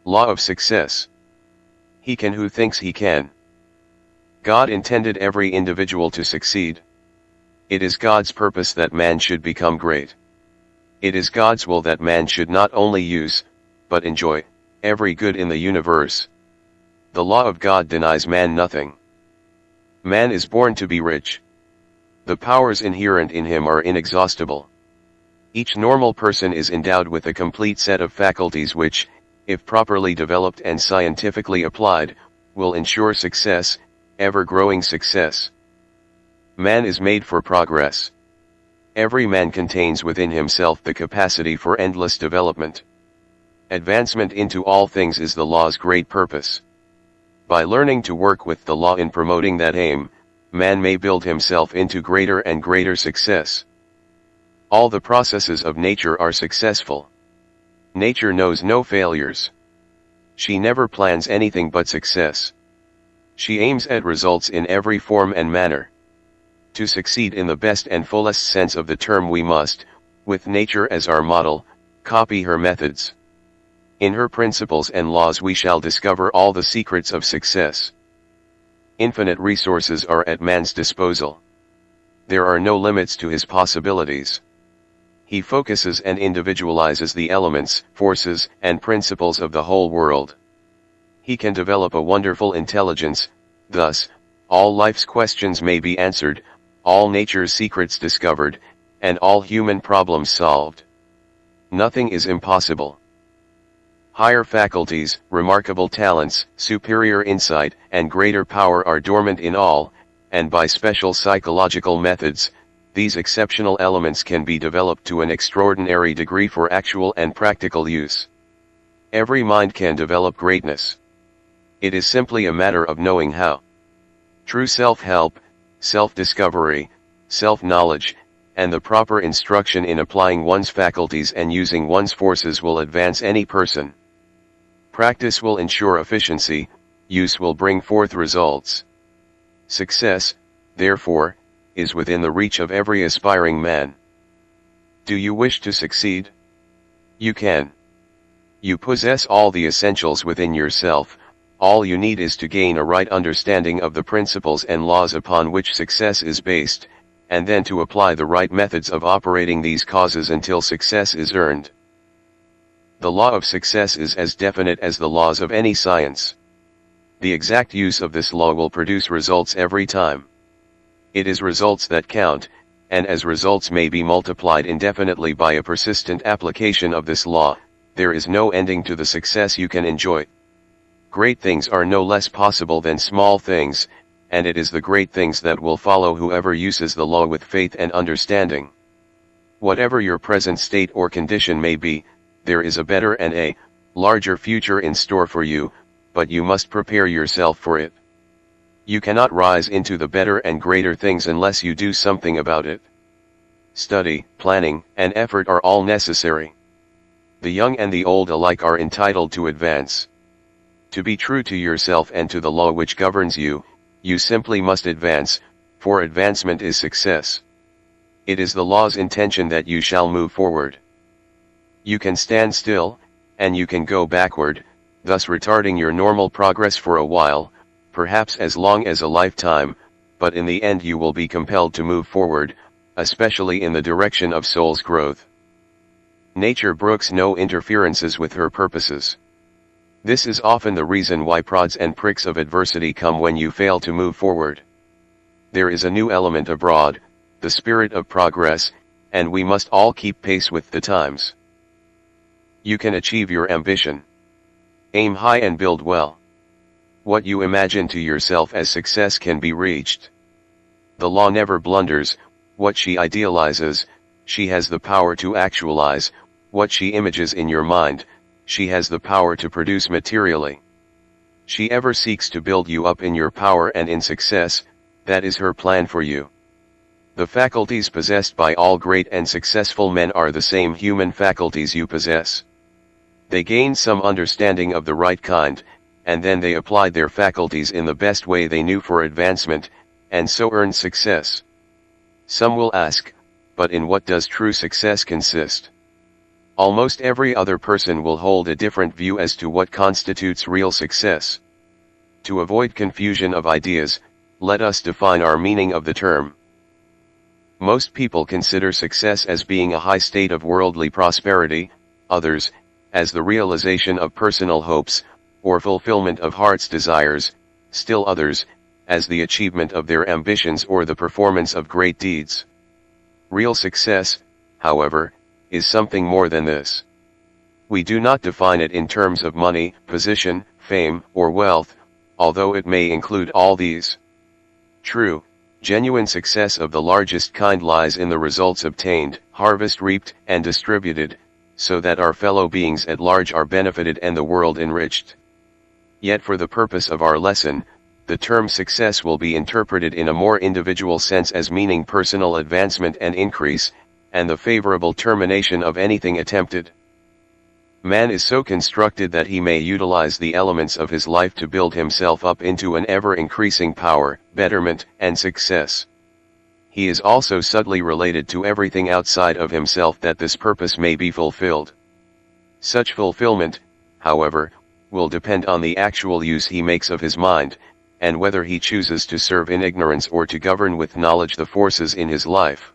Law of success. He can who thinks he can. God intended every individual to succeed. It is God's purpose that man should become great. It is God's will that man should not only use, but enjoy, every good in the universe. The law of God denies man nothing. Man is born to be rich. The powers inherent in him are inexhaustible. Each normal person is endowed with a complete set of faculties which, if properly developed and scientifically applied, will ensure success, ever-growing success. Man is made for progress. Every man contains within himself the capacity for endless development. Advancement into all things is the law's great purpose. By learning to work with the law in promoting that aim, man may build himself into greater and greater success. All the processes of nature are successful. Nature knows no failures. She never plans anything but success. She aims at results in every form and manner. To succeed in the best and fullest sense of the term, we must, with nature as our model, copy her methods. In her principles and laws we shall discover all the secrets of success. Infinite resources are at man's disposal. There are no limits to his possibilities. He focuses and individualizes the elements, forces, and principles of the whole world. He can develop a wonderful intelligence, thus, all life's questions may be answered, all nature's secrets discovered, and all human problems solved. Nothing is impossible. Higher faculties, remarkable talents, superior insight, and greater power are dormant in all, and by special psychological methods, these exceptional elements can be developed to an extraordinary degree for actual and practical use. Every mind can develop greatness. It is simply a matter of knowing how. True self-help, self-discovery, self-knowledge, and the proper instruction in applying one's faculties and using one's forces will advance any person. Practice will ensure efficiency, use will bring forth results. Success, therefore, is within the reach of every aspiring man. Do you wish to succeed? You can. You possess all the essentials within yourself. All you need is to gain a right understanding of the principles and laws upon which success is based, and then to apply the right methods of operating these causes until success is earned. The law of success is as definite as the laws of any science. The exact use of this law will produce results every time. It is results that count, and as results may be multiplied indefinitely by a persistent application of this law, there is no ending to the success you can enjoy. Great things are no less possible than small things, and it is the great things that will follow whoever uses the law with faith and understanding. Whatever your present state or condition may be, there is a better and a larger future in store for you, but you must prepare yourself for it. You cannot rise into the better and greater things unless you do something about it. Study, planning, and effort are all necessary. The young and the old alike are entitled to advance. To be true to yourself and to the law which governs you, you simply must advance, for advancement is success. It is the law's intention that you shall move forward. You can stand still, and you can go backward, thus retarding your normal progress for a while, perhaps as long as a lifetime, but in the end you will be compelled to move forward, especially in the direction of soul's growth. Nature brooks no interferences with her purposes. This is often the reason why prods and pricks of adversity come when you fail to move forward. There is a new element abroad, the spirit of progress, and we must all keep pace with the times. You can achieve your ambition. Aim high and build well. What you imagine to yourself as success can be reached. The law never blunders. What she idealizes, she has the power to actualize. What she images in your mind, she has the power to produce materially. She ever seeks to build you up in your power and in success, that is her plan for you. The faculties possessed by all great and successful men are the same human faculties you possess. They gained some understanding of the right kind, and then they applied their faculties in the best way they knew for advancement, and so earned success. Some will ask, but in what does true success consist? Almost every other person will hold a different view as to what constitutes real success. To avoid confusion of ideas, let us define our meaning of the term. Most people consider success as being a high state of worldly prosperity, others, as the realization of personal hopes, or fulfillment of heart's desires, still others, as the achievement of their ambitions or the performance of great deeds. Real success, however, is something more than this. We do not define it in terms of money, position, fame, or wealth, although it may include all these. True, genuine success of the largest kind lies in the results obtained, harvest reaped, and distributed, so that our fellow beings at large are benefited and the world enriched. Yet for the purpose of our lesson, the term success will be interpreted in a more individual sense as meaning personal advancement and increase, and the favorable termination of anything attempted. Man is so constructed that he may utilize the elements of his life to build himself up into an ever-increasing power, betterment, and success. He is also subtly related to everything outside of himself that this purpose may be fulfilled. Such fulfillment, however, will depend on the actual use he makes of his mind, and whether he chooses to serve in ignorance or to govern with knowledge the forces in his life.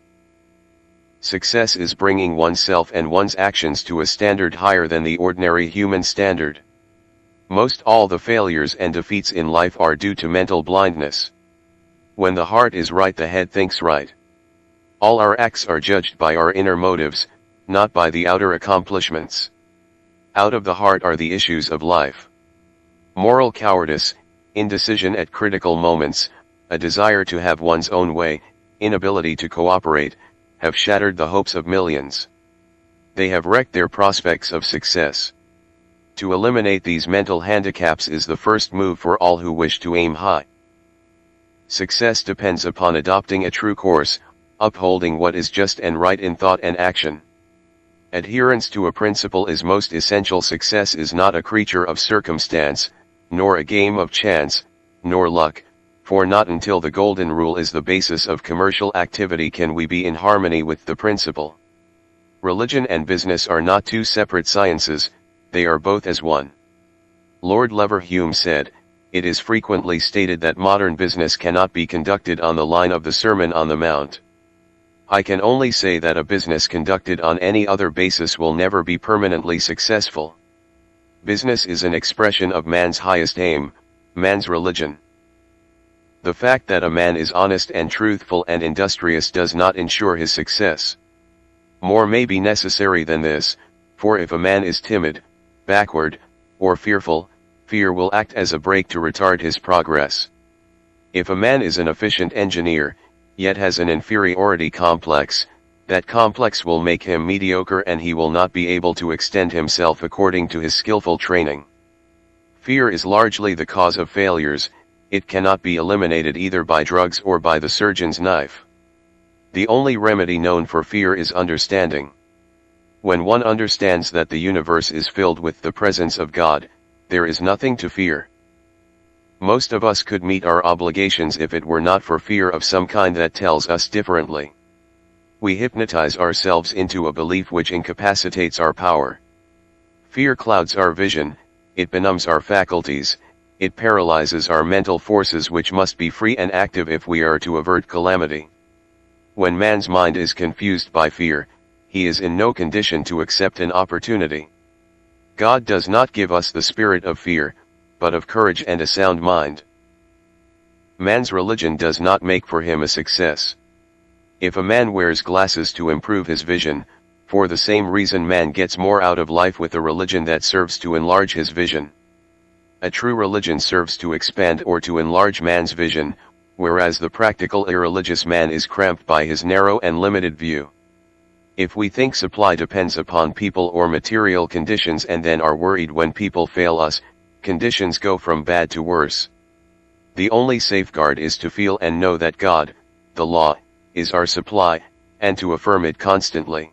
Success is bringing oneself and one's actions to a standard higher than the ordinary human standard. Most all the failures and defeats in life are due to mental blindness. When the heart is right, the head thinks right. All our acts are judged by our inner motives, not by the outer accomplishments. Out of the heart are the issues of life. Moral cowardice, indecision at critical moments, a desire to have one's own way, inability to cooperate, have shattered the hopes of millions. They have wrecked their prospects of success. To eliminate these mental handicaps is the first move for all who wish to aim high. Success depends upon adopting a true course, upholding what is just and right in thought and action. Adherence to a principle is most essential. Success is not a creature of circumstance, nor a game of chance, nor luck, for not until the golden rule is the basis of commercial activity can we be in harmony with the principle. Religion and business are not two separate sciences, they are both as one. Lord Leverhulme said, "It is frequently stated that modern business cannot be conducted on the line of the Sermon on the Mount. I can only say that a business conducted on any other basis will never be permanently successful. Business is an expression of man's highest aim, man's religion. The fact that a man is honest and truthful and industrious does not ensure his success. More may be necessary than this, for if a man is timid, backward, or fearful, fear will act as a brake to retard his progress. If a man is an efficient engineer, yet has an inferiority complex, that complex will make him mediocre and he will not be able to extend himself according to his skillful training. Fear is largely the cause of failures. It cannot be eliminated either by drugs or by the surgeon's knife. The only remedy known for fear is understanding. When one understands that the universe is filled with the presence of God, there is nothing to fear. Most of us could meet our obligations if it were not for fear of some kind that tells us differently. We hypnotize ourselves into a belief which incapacitates our power. Fear clouds our vision, it benumbs our faculties, it paralyzes our mental forces which must be free and active if we are to avert calamity. When man's mind is confused by fear, he is in no condition to accept an opportunity. God does not give us the spirit of fear, but of courage and a sound mind. Man's religion does not make for him a success. If a man wears glasses to improve his vision, for the same reason man gets more out of life with a religion that serves to enlarge his vision. A true religion serves to expand or to enlarge man's vision, whereas the practical irreligious man is cramped by his narrow and limited view. If we think supply depends upon people or material conditions and then are worried when people fail us, conditions go from bad to worse. The only safeguard is to feel and know that God, the law, is our supply, and to affirm it constantly.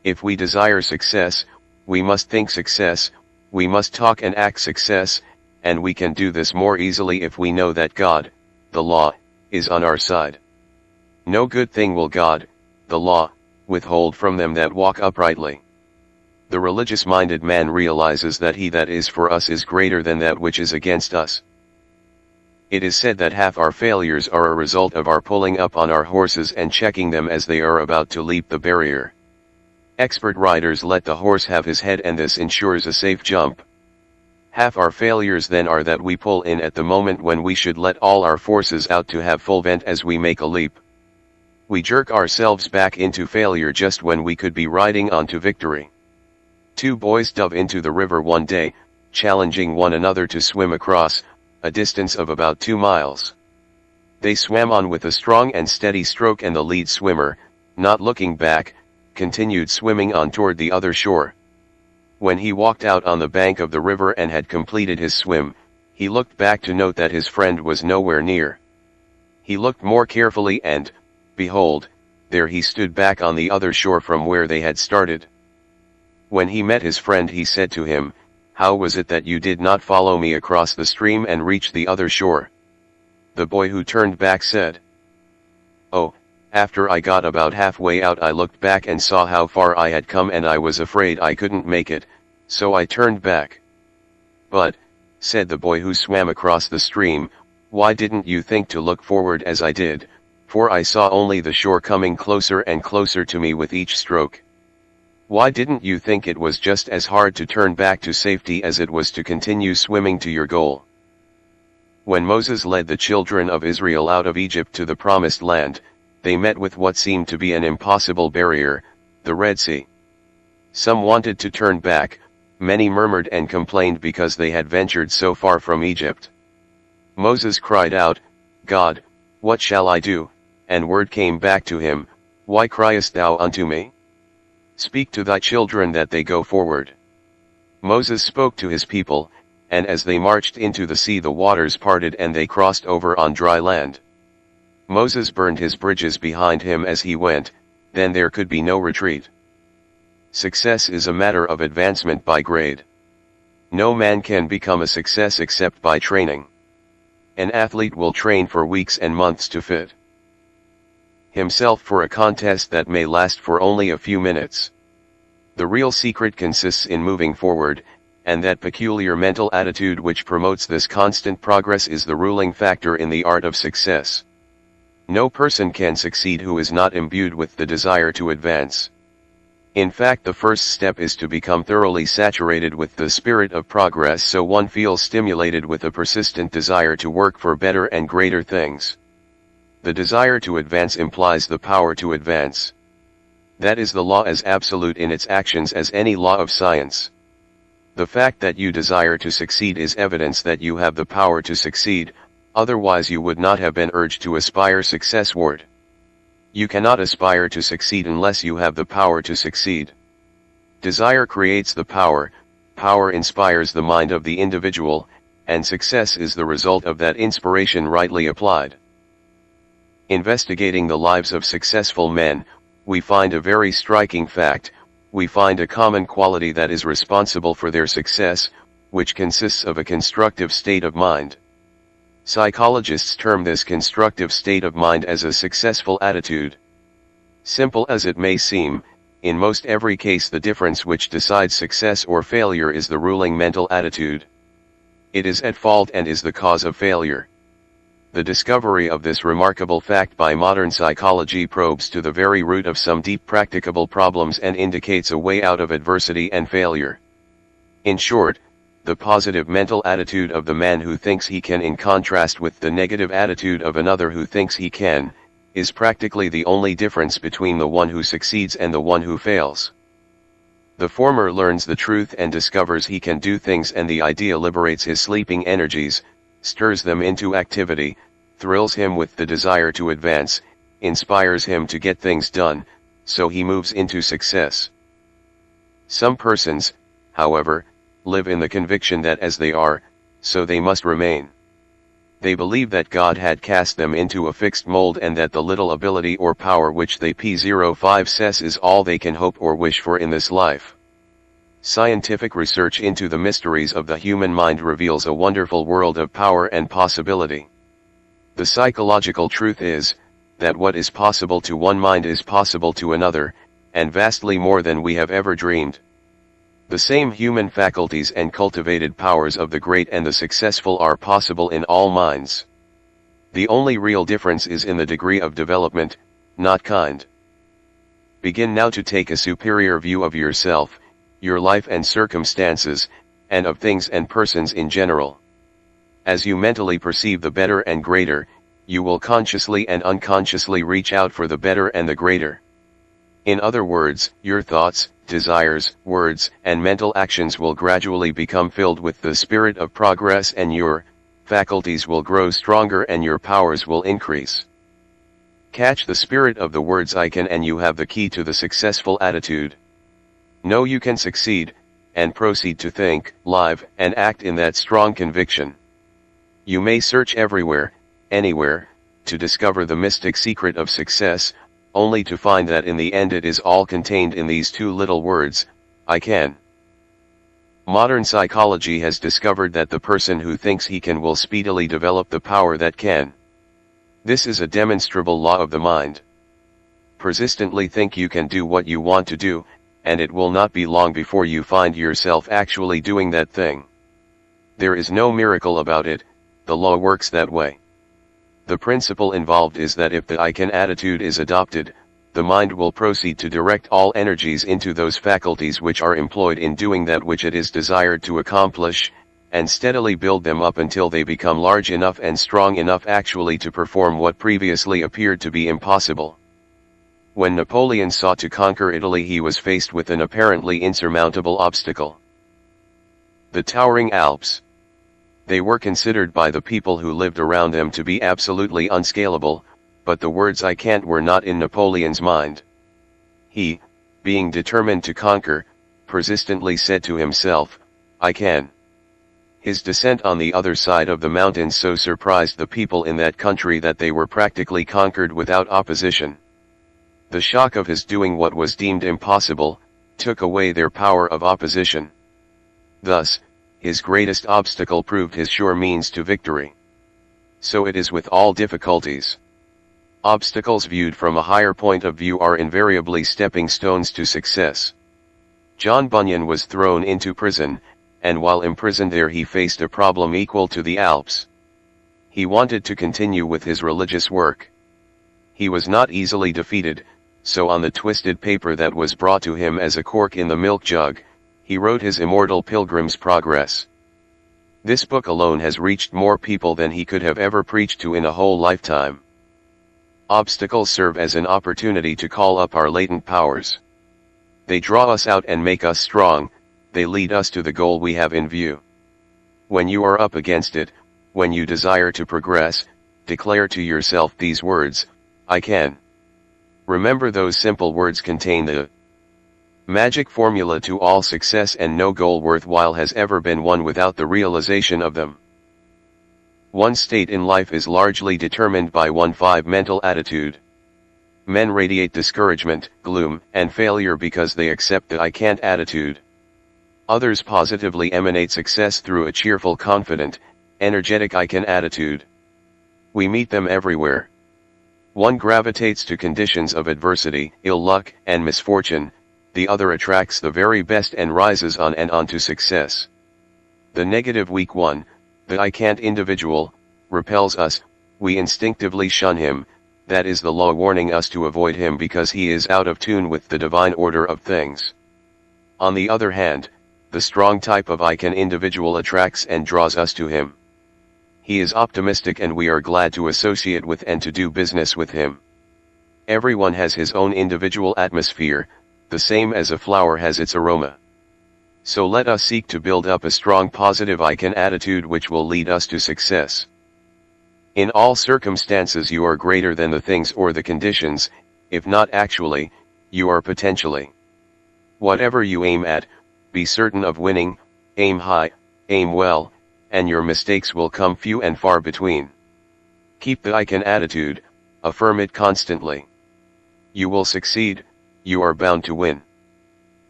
If we desire success, we must think success, we must talk and act success, and we can do this more easily if we know that God, the law, is on our side. No good thing will God, the law, withhold from them that walk uprightly. The religious-minded man realizes that he that is for us is greater than that which is against us. It is said that half our failures are a result of our pulling up on our horses and checking them as they are about to leap the barrier. Expert riders let the horse have his head, and this ensures a safe jump. Half our failures then are that we pull in at the moment when we should let all our forces out to have full vent as we make a leap. We jerk ourselves back into failure just when we could be riding on to victory. Two boys dove into the river one day, challenging one another to swim across, a distance of about 2 miles. They swam on with a strong and steady stroke, and the lead swimmer, not looking back, continued swimming on toward the other shore. When he walked out on the bank of the river and had completed his swim, he looked back to note that his friend was nowhere near. He looked more carefully and, behold, there he stood back on the other shore from where they had started. When he met his friend, he said to him, "How was it that you did not follow me across the stream and reach the other shore?" The boy who turned back said, "Oh, after I got about halfway out I looked back and saw how far I had come, and I was afraid I couldn't make it, so I turned back." "But," said the boy who swam across the stream, "why didn't you think to look forward as I did, for I saw only the shore coming closer and closer to me with each stroke? Why didn't you think it was just as hard to turn back to safety as it was to continue swimming to your goal?" When Moses led the children of Israel out of Egypt to the Promised Land, they met with what seemed to be an impossible barrier, the Red Sea. Some wanted to turn back, many murmured and complained because they had ventured so far from Egypt. Moses cried out, "God, what shall I do?" And word came back to him, "Why criest thou unto me? Speak to thy children that they go forward." Moses spoke to his people, and as they marched into the sea the waters parted and they crossed over on dry land. Moses burned his bridges behind him as he went, then there could be no retreat. Success is a matter of advancement by grade. No man can become a success except by training. An athlete will train for weeks and months to fit himself for a contest that may last for only a few minutes. The real secret consists in moving forward, and that peculiar mental attitude which promotes this constant progress is the ruling factor in the art of success. No person can succeed who is not imbued with the desire to advance. In fact, the first step is to become thoroughly saturated with the spirit of progress, so one feels stimulated with a persistent desire to work for better and greater things. The desire to advance implies the power to advance. That is the law as absolute in its actions as any law of science. The fact that you desire to succeed is evidence that you have the power to succeed, otherwise you would not have been urged to aspire successward. You cannot aspire to succeed unless you have the power to succeed. Desire creates the power, power inspires the mind of the individual, and success is the result of that inspiration rightly applied. Investigating the lives of successful men, we find a very striking fact. We find a common quality that is responsible for their success, which consists of a constructive state of mind. Psychologists term this constructive state of mind as a successful attitude. Simple as it may seem, in most every case the difference which decides success or failure is the ruling mental attitude. It is at fault and is the cause of failure. The discovery of this remarkable fact by modern psychology probes to the very root of some deep practicable problems and indicates a way out of adversity and failure. In short, the positive mental attitude of the man who thinks he can, in contrast with the negative attitude of another who thinks he can, is practically the only difference between the one who succeeds and the one who fails. The former learns the truth and discovers he can do things, and the idea liberates his sleeping energies, stirs them into activity, thrills him with the desire to advance, inspires him to get things done, so he moves into success. Some persons, however, live in the conviction that as they are, so they must remain. They believe that God had cast them into a fixed mold and that the little ability or power which they possess is all they can hope or wish for in this life. Scientific research into the mysteries of the human mind reveals a wonderful world of power and possibility. The psychological truth is, that what is possible to one mind is possible to another, and vastly more than we have ever dreamed. The same human faculties and cultivated powers of the great and the successful are possible in all minds. The only real difference is in the degree of development, not kind. Begin now to take a superior view of yourself, your life and circumstances, and of things and persons in general. As you mentally perceive the better and greater, you will consciously and unconsciously reach out for the better and the greater. In other words, your thoughts, desires, words, and mental actions will gradually become filled with the spirit of progress, and your faculties will grow stronger and your powers will increase. Catch the spirit of the words "I can" and you have the key to the successful attitude. Know you can succeed, and proceed to think, live, and act in that strong conviction. You may search everywhere, anywhere, to discover the mystic secret of success, only to find that in the end it is all contained in these two little words, "I can." Modern psychology has discovered that the person who thinks he can will speedily develop the power that can. This is a demonstrable law of the mind. Persistently think you can do what you want to do, and it will not be long before you find yourself actually doing that thing. There is no miracle about it, the law works that way. The principle involved is that if the "I can" attitude is adopted, the mind will proceed to direct all energies into those faculties which are employed in doing that which it is desired to accomplish, and steadily build them up until they become large enough and strong enough actually to perform what previously appeared to be impossible. When Napoleon sought to conquer Italy, he was faced with an apparently insurmountable obstacle: the towering Alps. They were considered by the people who lived around them to be absolutely unscalable, but the words "I can't" were not in Napoleon's mind. He, being determined to conquer, persistently said to himself, "I can." His descent on the other side of the mountains so surprised the people in that country that they were practically conquered without opposition. The shock of his doing what was deemed impossible, took away their power of opposition. Thus, his greatest obstacle proved his sure means to victory. So it is with all difficulties. Obstacles viewed from a higher point of view are invariably stepping stones to success. John Bunyan was thrown into prison, and while imprisoned there he faced a problem equal to the Alps. He wanted to continue with his religious work. He was not easily defeated, so on the twisted paper that was brought to him as a cork in the milk jug, he wrote his immortal Pilgrim's Progress. This book alone has reached more people than he could have ever preached to in a whole lifetime. Obstacles serve as an opportunity to call up our latent powers. They draw us out and make us strong, they lead us to the goal we have in view. When you are up against it, when you desire to progress, declare to yourself these words, "I can." Remember, those simple words contain the magic formula to all success, and no goal worthwhile has ever been won without the realization of them. One's state in life is largely determined by one's mental attitude. Men radiate discouragement, gloom, and failure because they accept the "I can't" attitude. Others positively emanate success through a cheerful, confident, energetic "I can" attitude. We meet them everywhere. One gravitates to conditions of adversity, ill luck, and misfortune, the other attracts the very best and rises on and on to success. The negative, weak one, the "I can't" individual, repels us, we instinctively shun him, that is the law warning us to avoid him because he is out of tune with the divine order of things. On the other hand, the strong type of "I can" individual attracts and draws us to him. He is optimistic and we are glad to associate with and to do business with him. Everyone has his own individual atmosphere, the same as a flower has its aroma. So let us seek to build up a strong positive "I can" attitude which will lead us to success. In all circumstances you are greater than the things or the conditions, if not actually, you are potentially. Whatever you aim at, be certain of winning, aim high, aim well, and your mistakes will come few and far between. Keep the "I can" attitude, affirm it constantly. You will succeed, you are bound to win.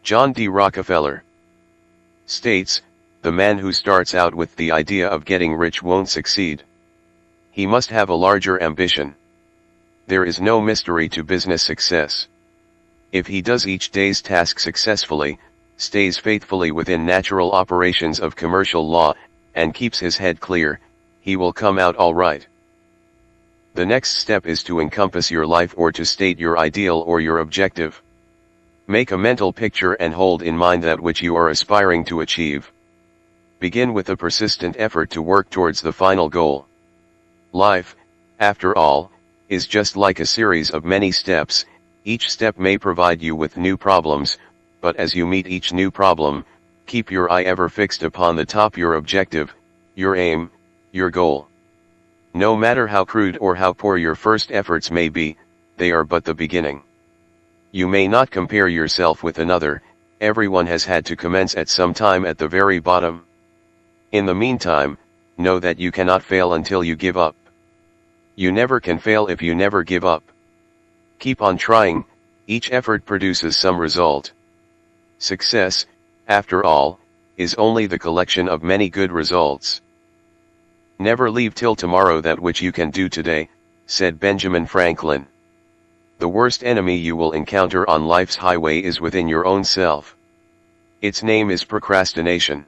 John D. Rockefeller states, "The man who starts out with the idea of getting rich won't succeed. He must have a larger ambition. There is no mystery to business success. If he does each day's task successfully, stays faithfully within natural operations of commercial law, and keeps his head clear, he will come out all right. The next step is to encompass your life or to state your ideal or your objective. Make a mental picture and hold in mind that which you are aspiring to achieve. Begin with a persistent effort to work towards the final goal. Life, after all, is just like a series of many steps. Each step may provide you with new problems, but as you meet each new problem, keep your eye ever fixed upon the top, your objective, your aim, your goal. No matter how crude or how poor your first efforts may be, they are but the beginning. You may not compare yourself with another, everyone has had to commence at some time at the very bottom. In the meantime, know that you cannot fail until you give up. You never can fail if you never give up. Keep on trying, each effort produces some result. Success, after all, is only the collection of many good results. Never leave till tomorrow that which you can do today, said Benjamin Franklin. The worst enemy you will encounter on life's highway is within your own self. Its name is procrastination.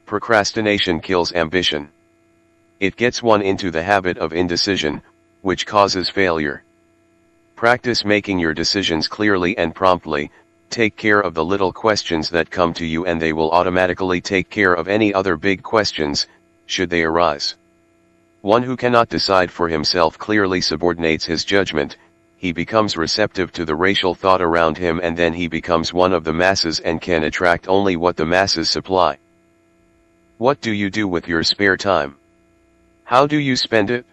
Procrastination kills ambition. It gets one into the habit of indecision, which causes failure. Practice making your decisions clearly and promptly. Take care of the little questions that come to you, and they will automatically take care of any other big questions, should they arise. One who cannot decide for himself clearly subordinates his judgment, he becomes receptive to the racial thought around him, and then he becomes one of the masses and can attract only what the masses supply. What do you do with your spare time? How do you spend it?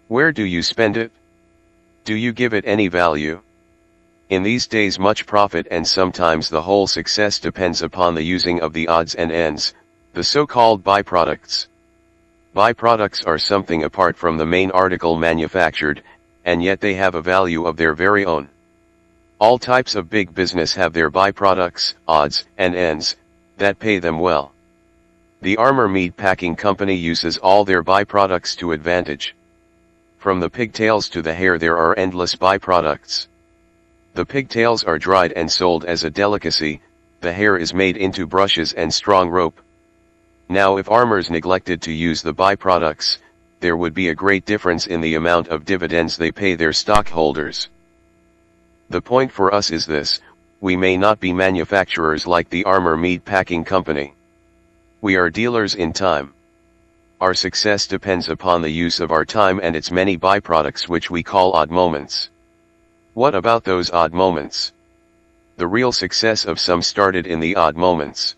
Where do you spend it? Do you give it any value? In these days much profit and sometimes the whole success depends upon the using of the odds and ends, the so-called byproducts. Byproducts are something apart from the main article manufactured, and yet they have a value of their very own. All types of big business have their byproducts, odds and ends, that pay them well. The Armour Meat Packing Company uses all their byproducts to advantage. From the pigtails to the hair there are endless byproducts. The pigtails are dried and sold as a delicacy, the hair is made into brushes and strong rope. Now if Armours neglected to use the byproducts, there would be a great difference in the amount of dividends they pay their stockholders. The point for us is this: we may not be manufacturers like the Armour Meat Packing Company. We are dealers in time. Our success depends upon the use of our time and its many byproducts, which we call odd moments. What about those odd moments? The real success of some started in the odd moments.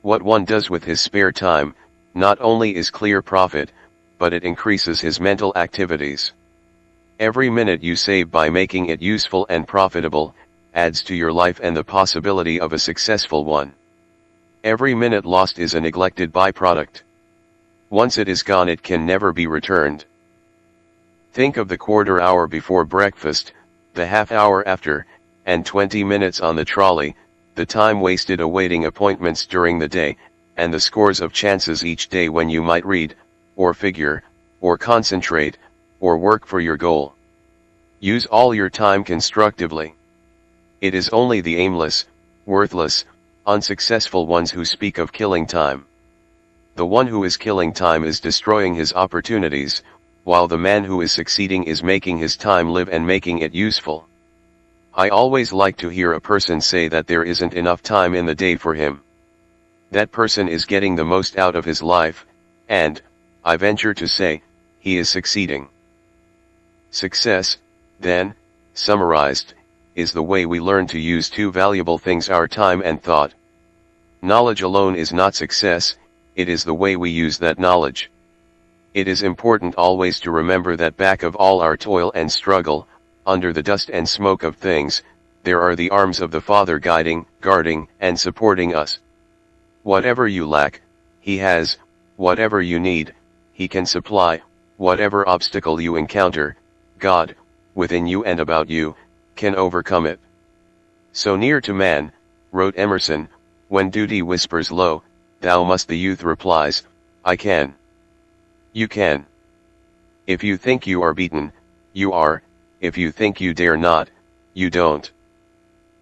What one does with his spare time, not only is clear profit, but it increases his mental activities. Every minute you save by making it useful and profitable, adds to your life and the possibility of a successful one. Every minute lost is a neglected byproduct. Once it is gone, it can never be returned. Think of the quarter hour before breakfast, the half hour after, and 20 minutes on the trolley, the time wasted awaiting appointments during the day, and the scores of chances each day when you might read, or figure, or concentrate, or work for your goal. Use all your time constructively. It is only the aimless, worthless, unsuccessful ones who speak of killing time. The one who is killing time is destroying his opportunities, while the man who is succeeding is making his time live and making it useful. I always like to hear a person say that there isn't enough time in the day for him. That person is getting the most out of his life, and, I venture to say, he is succeeding. Success, then, summarized, is the way we learn to use two valuable things: our time and thought. Knowledge alone is not success, it is the way we use that knowledge. It is important always to remember that back of all our toil and struggle, under the dust and smoke of things, there are the arms of the Father guiding, guarding, and supporting us. Whatever you lack, He has; whatever you need, He can supply; whatever obstacle you encounter, God, within you and about you, can overcome it. So near to man, wrote Emerson, when duty whispers low, thou must, the youth replies, I can. You can. If you think you are beaten, you are; if you think you dare not, you don't.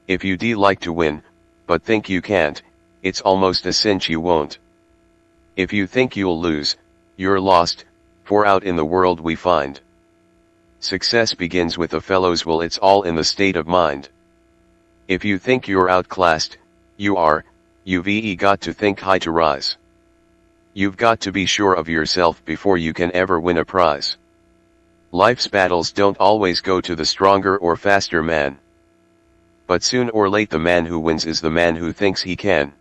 If you like to win, but think you can't, it's almost a cinch you won't. If you think you'll lose, you're lost, for out in the world we find. Success begins with a fellow's will, it's all in the state of mind. If you think you're outclassed, you've got to think high to rise. You've got to be sure of yourself before you can ever win a prize. Life's battles don't always go to the stronger or faster man. But soon or late the man who wins is the man who thinks he can.